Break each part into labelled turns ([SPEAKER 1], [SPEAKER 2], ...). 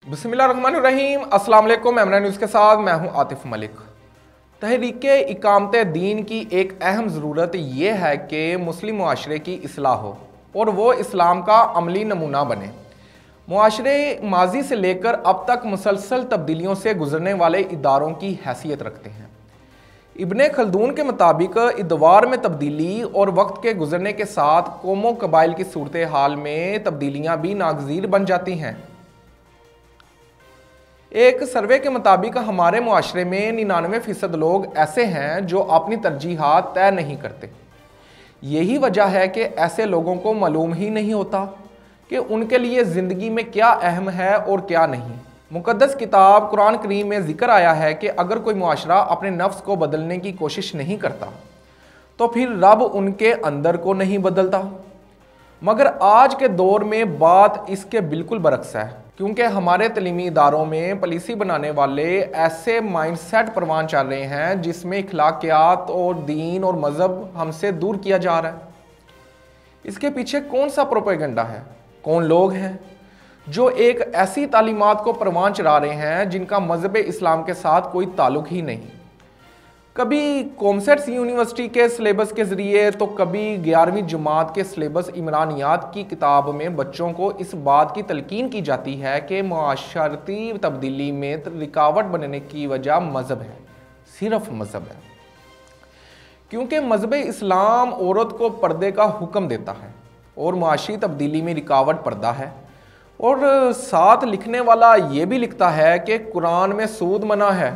[SPEAKER 1] बिस्मिल्लाहिर्रहमानिर्रहीम। अस्सलाम वालेकुम। एमरान न्यूज़ के साथ मैं हूं आतिफ मलिक। तहरीक इकामत दीन की एक अहम ज़रूरत यह है कि मुस्लिम मुआशरे की इस्लाह हो और वो इस्लाम का अमली नमूना बने। मुआशरे माजी से लेकर अब तक मुसलसल तब्दीलियों से गुजरने वाले इदारों की हैसियत रखते हैं। इब्ने खल्दून के मुताबिक इदवार में तब्दीली और वक्त के गुजरने के साथ कौमों कबाइल की सूरत हाल में तब्दीलियाँ भी नागज़ीर बन जाती हैं। एक सर्वे के मुताबिक हमारे मुआशरे में 99% लोग ऐसे हैं जो अपनी तरजीहात तय नहीं करते। यही वजह है कि ऐसे लोगों को मालूम ही नहीं होता कि उनके लिए ज़िंदगी में क्या अहम है और क्या नहीं। मुक़द्दस किताब कुरान करीम में ज़िक्र आया है कि अगर कोई मुआशरा अपने नफ्स को बदलने की कोशिश नहीं करता तो फिर रब उनके अंदर को नहीं बदलता। मगर आज के दौर में बात इसके बिल्कुल बरक्स है, क्योंकि हमारे तलीमी इदारों में पॉलिसी बनाने वाले ऐसे माइंडसेट परवान चल रहे हैं जिसमें अखलाकियात और दीन और मज़हब हमसे दूर किया जा रहा है। इसके पीछे कौन सा प्रोपेगेंडा है? कौन लोग हैं जो एक ऐसी तालीमात को परवान चढ़ा रहे हैं जिनका मज़हब इस्लाम के साथ कोई ताल्लुक़ ही नहीं? कभी कॉमसेट्स यूनिवर्सिटी के सिलेबस के ज़रिए तो कभी 11वीं जमात के सिलेबस इमरानियात की किताब में बच्चों को इस बात की तलकीन की जाती है कि मुआशरती तब्दीली में रुकावट बनने की वजह मज़हब है, सिर्फ मज़हब है। क्योंकि मज़हब इस्लाम औरत को पर्दे का हुक्म देता है और मुआशरी तब्दीली में रुकावट पर्दा है। और साथ लिखने वाला ये भी लिखता है कि कुरान में सूद मना है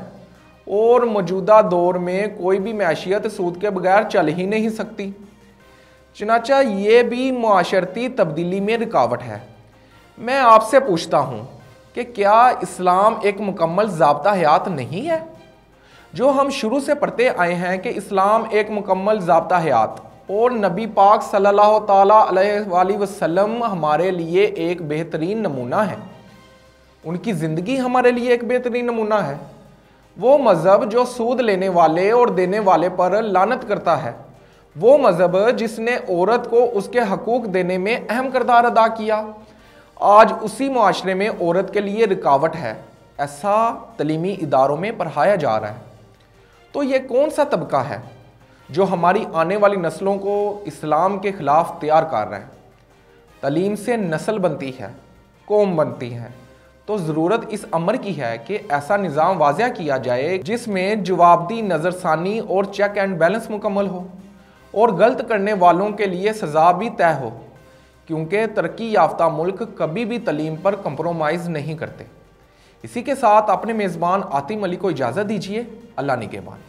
[SPEAKER 1] और मौजूदा दौर में कोई भी मैशियत सूद के बगैर चल ही नहीं सकती। चनाचा ये भी मुआशरती तब्दीली में रुकावट है। मैं आपसे पूछता हूँ कि क्या इस्लाम एक मुकम्मल ज़ाब्ता हयात नहीं है? जो हम शुरू से पढ़ते आए हैं कि इस्लाम एक मुकम्मल ज़ाब्ता हयात और नबी पाक सल्लल्लाहु ताला अलैहि वसल्लम हमारे लिए एक बेहतरीन नमूना है। उनकी ज़िंदगी हमारे लिए एक बेहतरीन नमूना है। वो मज़हब जो सूद लेने वाले और देने वाले पर लानत करता है, वो मज़हब जिसने औरत को उसके हकूक़ देने में अहम किरदार अदा किया, आज उसी मुआशरे में औरत के लिए रुकावट है। ऐसा तलीमी इदारों में पढ़ाया जा रहा है। तो ये कौन सा तबका है जो हमारी आने वाली नस्लों को इस्लाम के ख़िलाफ़ तैयार कर रहा है? तालीम से नस्ल बनती है, कौम बनती है। तो ज़रूरत इस अमर की है कि ऐसा निज़ाम वाज़िया किया जाए जिसमें जवाबदी नज़रसानी और चेक एंड बैलेंस मुकम्मल हो और गलत करने वालों के लिए सज़ा भी तय हो, क्योंकि तरक्की याफ्ता मुल्क कभी भी तालीम पर कंप्रोमाइज़ नहीं करते। इसी के साथ अपने मेज़बान आतिफ मलिक को इजाज़त दीजिए। अल्लाह निगहबान।